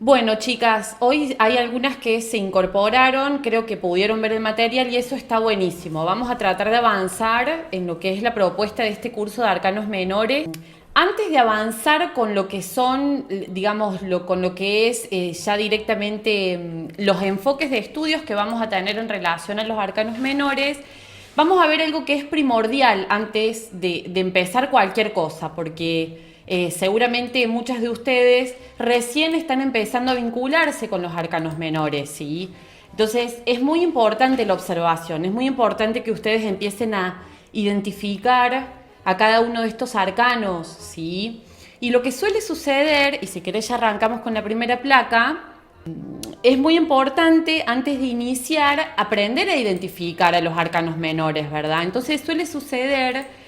Bueno, chicas, hoy hay algunas que se incorporaron, creo que pudieron ver el material y eso está buenísimo. Vamos a tratar de avanzar en lo que es la propuesta de este curso de arcanos menores. Antes de avanzar con lo que son, digamos, con lo que es ya directamente los enfoques de estudios que vamos a tener en relación a los arcanos menores, vamos a ver algo que es primordial antes de empezar cualquier cosa, porque seguramente muchas de ustedes recién están empezando a vincularse con los arcanos menores, ¿sí? Entonces es muy importante la observación, es muy importante que ustedes empiecen a identificar a cada uno de estos arcanos, ¿sí? Y lo que suele suceder, y si querés ya arrancamos con la primera placa, es muy importante antes de iniciar aprender a identificar a los arcanos menores, ¿verdad? Entonces suele suceder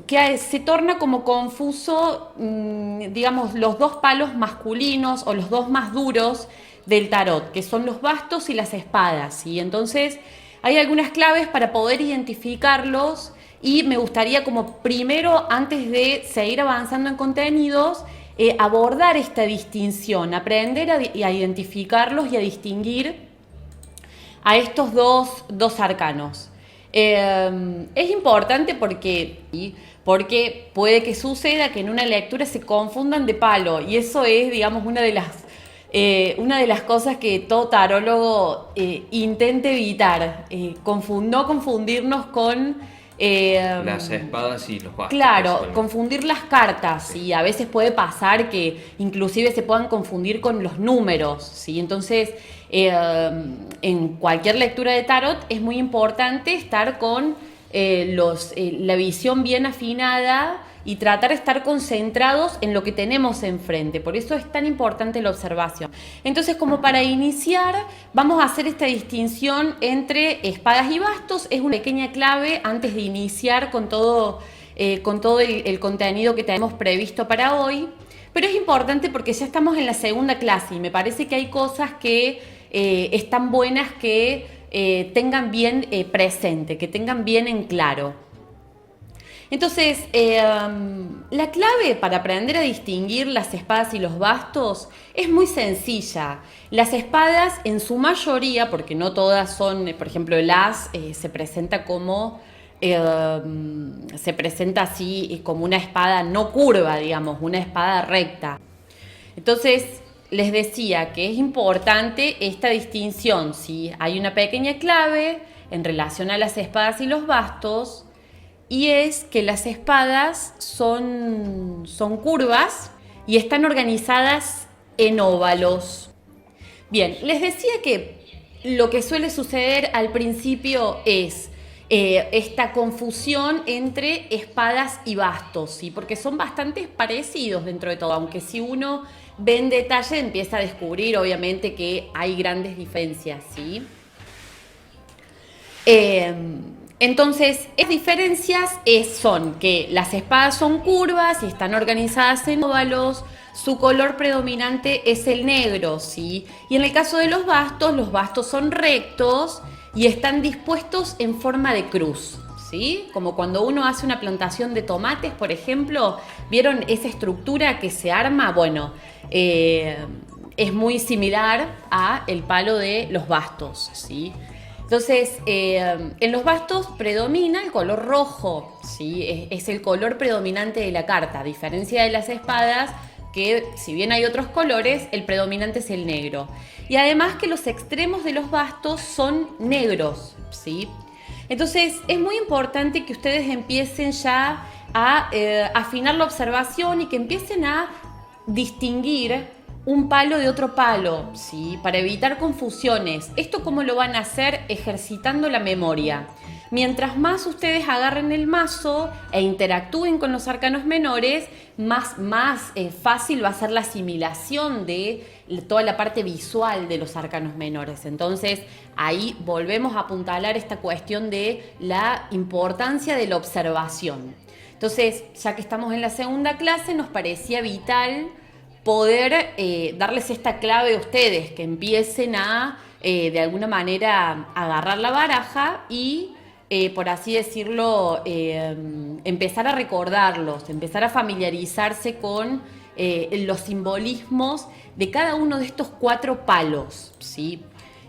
que se torna como confuso, digamos, los dos palos masculinos o los dos más duros del tarot, que son los bastos y las espadas, ¿sí? Entonces hay algunas claves para poder identificarlos y me gustaría como primero, antes de seguir avanzando en contenidos, abordar esta distinción, aprender a identificarlos y a distinguir a estos dos arcanos. Es importante porque puede que suceda que en una lectura se confundan de palo y eso es, digamos, una de las cosas que todo tarólogo intenta evitar, no confundirnos con Las espadas y los bastos, claro, principalmente. confundir las cartas, Sí. y a veces puede pasar que inclusive se puedan confundir con los números, ¿sí? Entonces, en cualquier lectura de tarot es muy importante estar con la visión bien afinada y tratar de estar concentrados en lo que tenemos enfrente. Por eso es tan importante la observación. Entonces, como para iniciar, vamos a hacer esta distinción entre espadas y bastos. Es una pequeña clave antes de iniciar con todo el contenido que tenemos previsto para hoy. Pero es importante porque ya estamos en la segunda clase y me parece que hay cosas que están buenas que tengan bien presente, que tengan bien en claro. Entonces, la clave para aprender a distinguir las espadas y los bastos es muy sencilla. Las espadas, en su mayoría, porque no todas son, por ejemplo, el as se presenta se presenta así como una espada no curva, digamos, una espada recta. Entonces, les decía que es importante esta distinción, ¿sí? Hay una pequeña clave en relación a las espadas y los bastos, y es que las espadas son curvas y están organizadas en óvalos. Bien, les decía que lo que suele suceder al principio es esta confusión entre espadas y bastos, ¿sí? Porque son bastante parecidos dentro de todo, aunque si uno ve en detalle empieza a descubrir obviamente que hay grandes diferencias, ¿sí? Eh, entonces, las diferencias son que las espadas son curvas y están organizadas en óvalos, su color predominante es el negro, ¿sí? Y en el caso de los bastos son rectos y están dispuestos en forma de cruz, ¿sí? Como cuando uno hace una plantación de tomates, por ejemplo, ¿vieron esa estructura que se arma? Bueno, es muy similar a el palo de los bastos, ¿sí? Entonces, en los bastos predomina el color rojo, ¿sí? Es el color predominante de la carta, a diferencia de las espadas, que si bien hay otros colores, el predominante es el negro. Y además que los extremos de los bastos son negros, ¿sí? Entonces, es muy importante que ustedes empiecen ya a afinar la observación y que empiecen a distinguir un palo de otro palo, ¿sí? Para evitar confusiones. ¿Esto cómo lo van a hacer? Ejercitando la memoria. Mientras más ustedes agarren el mazo e interactúen con los arcanos menores, más fácil va a ser la asimilación de toda la parte visual de los arcanos menores. Entonces, ahí volvemos a apuntalar esta cuestión de la importancia de la observación. Entonces, ya que estamos en la segunda clase, nos parecía vital poder darles esta clave a ustedes, que empiecen a, de alguna manera, agarrar la baraja y, por así decirlo, empezar a recordarlos, empezar a familiarizarse con los simbolismos de cada uno de estos 4 palos, ¿sí?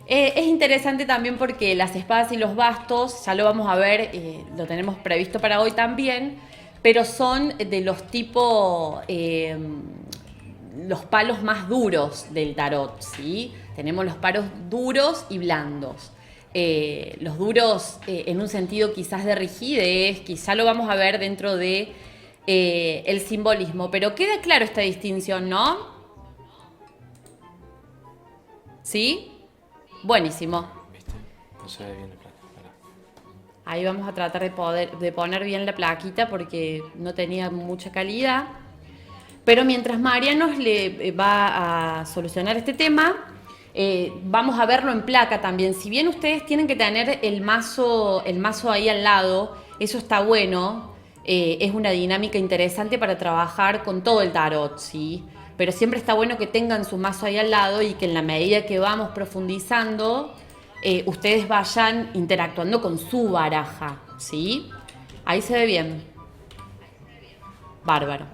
Es interesante también porque las espadas y los bastos, ya lo vamos a ver, lo tenemos previsto para hoy también, pero son de los tipos, los palos más duros del tarot, ¿sí? Tenemos los palos duros y blandos. Los duros en un sentido quizás de rigidez, quizá lo vamos a ver dentro de el simbolismo, pero queda claro esta distinción, ¿no? ¿Sí? Buenísimo. ¿Viste? No se ve bien la placa. Ahí vamos a tratar de poner bien la plaquita porque no tenía mucha calidad. Pero mientras María nos le va a solucionar este tema, vamos a verlo en placa también. Si bien ustedes tienen que tener el mazo ahí al lado, eso está bueno. Es una dinámica interesante para trabajar con todo el tarot, ¿sí? Pero siempre está bueno que tengan su mazo ahí al lado y que en la medida que vamos profundizando, ustedes vayan interactuando con su baraja, ¿sí? Ahí se ve bien. Bárbaro.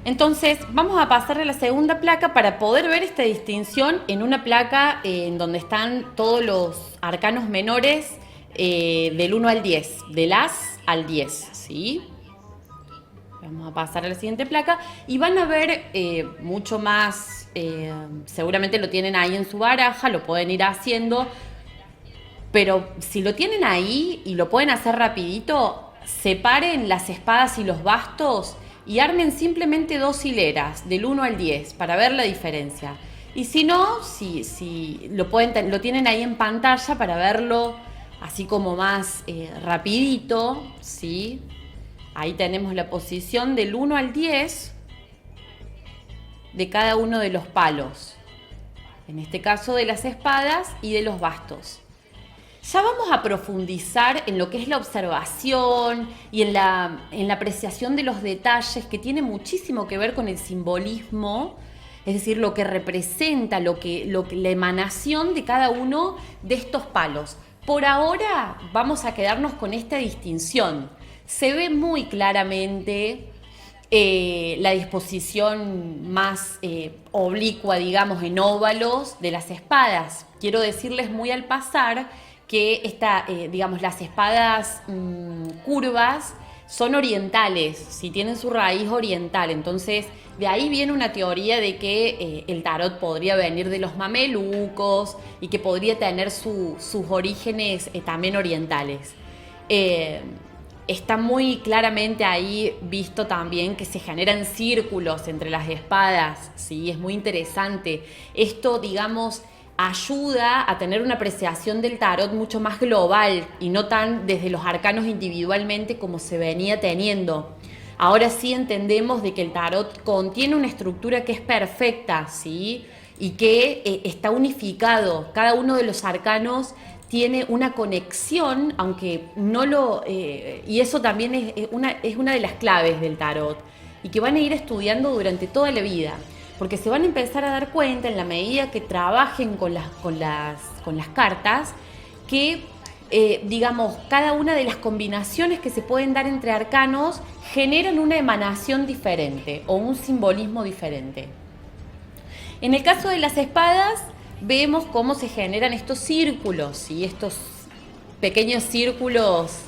Entonces, vamos a pasar a la segunda placa para poder ver esta distinción en una placa en donde están todos los arcanos menores del 1 al 10, del As al 10, ¿sí? Vamos a pasar a la siguiente placa y van a ver mucho más, seguramente lo tienen ahí en su baraja, lo pueden ir haciendo, pero si lo tienen ahí y lo pueden hacer rapidito, separen las espadas y los bastos y armen simplemente 2 hileras del 1 al 10 para ver la diferencia. Y si no, si lo tienen ahí en pantalla para verlo así como más rapidito, ¿sí? Ahí tenemos la posición del 1 al 10 de cada uno de los palos. En este caso de las espadas y de los bastos. Ya vamos a profundizar en lo que es la observación y en la apreciación de los detalles, que tiene muchísimo que ver con el simbolismo, es decir, lo que representa, la emanación de cada uno de estos palos. Por ahora vamos a quedarnos con esta distinción. Se ve muy claramente la disposición más oblicua, digamos, en óvalos de las espadas. Quiero decirles muy al pasar que las espadas curvas son orientales, si tienen su raíz oriental. Entonces, de ahí viene una teoría de que el tarot podría venir de los mamelucos y que podría tener sus orígenes también orientales. Está muy claramente ahí visto también que se generan círculos entre las espadas, ¿sí? Es muy interesante. Esto, digamos, ayuda a tener una apreciación del tarot mucho más global y no tan desde los arcanos individualmente como se venía teniendo. Ahora sí entendemos de que el tarot contiene una estructura que es perfecta, ¿sí? Y que está unificado. Cada uno de los arcanos tiene una conexión, aunque no lo... y eso también es una de las claves del tarot y que van a ir estudiando durante toda la vida. Porque se van a empezar a dar cuenta en la medida que trabajen con las cartas que, cada una de las combinaciones que se pueden dar entre arcanos generan una emanación diferente o un simbolismo diferente. En el caso de las espadas, vemos cómo se generan estos círculos y estos pequeños círculos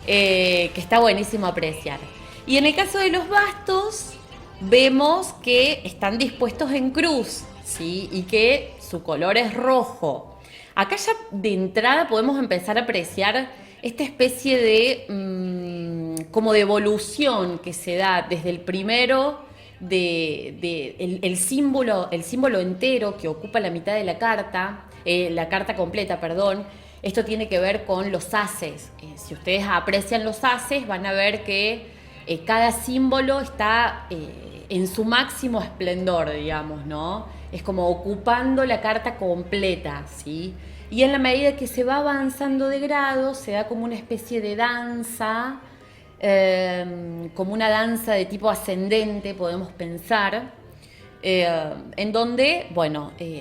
que está buenísimo apreciar. Y en el caso de los bastos, vemos que están dispuestos en cruz, ¿sí? Y que su color es rojo. Acá ya de entrada podemos empezar a apreciar esta especie de como de evolución que se da desde el primero el símbolo entero que ocupa la mitad de la carta completa, perdón. Esto tiene que ver con los haces. Si ustedes aprecian los haces, van a ver que cada símbolo está en su máximo esplendor, digamos, ¿no? Es como ocupando la carta completa, ¿sí? Y en la medida que se va avanzando de grado, se da como una especie de danza, como una danza de tipo ascendente, podemos pensar, en donde,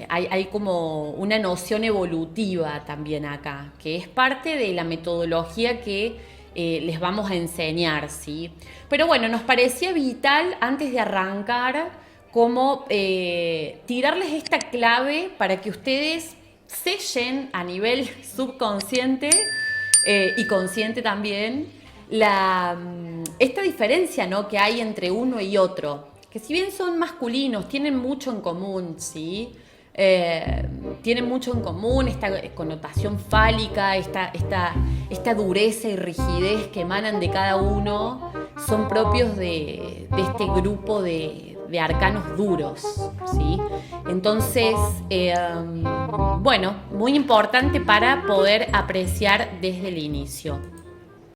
hay como una noción evolutiva también acá, que es parte de la metodología que les vamos a enseñar, ¿sí? Pero bueno, nos parecía vital antes de arrancar como tirarles esta clave para que ustedes sellen a nivel subconsciente y consciente también esta diferencia, ¿no?, que hay entre uno y otro, que si bien son masculinos, tienen mucho en común, ¿sí? Tienen mucho en común esta connotación fálica, esta dureza y rigidez que emanan de cada uno, son propios de este grupo de arcanos duros, ¿sí? Entonces, bueno, muy importante para poder apreciar desde el inicio.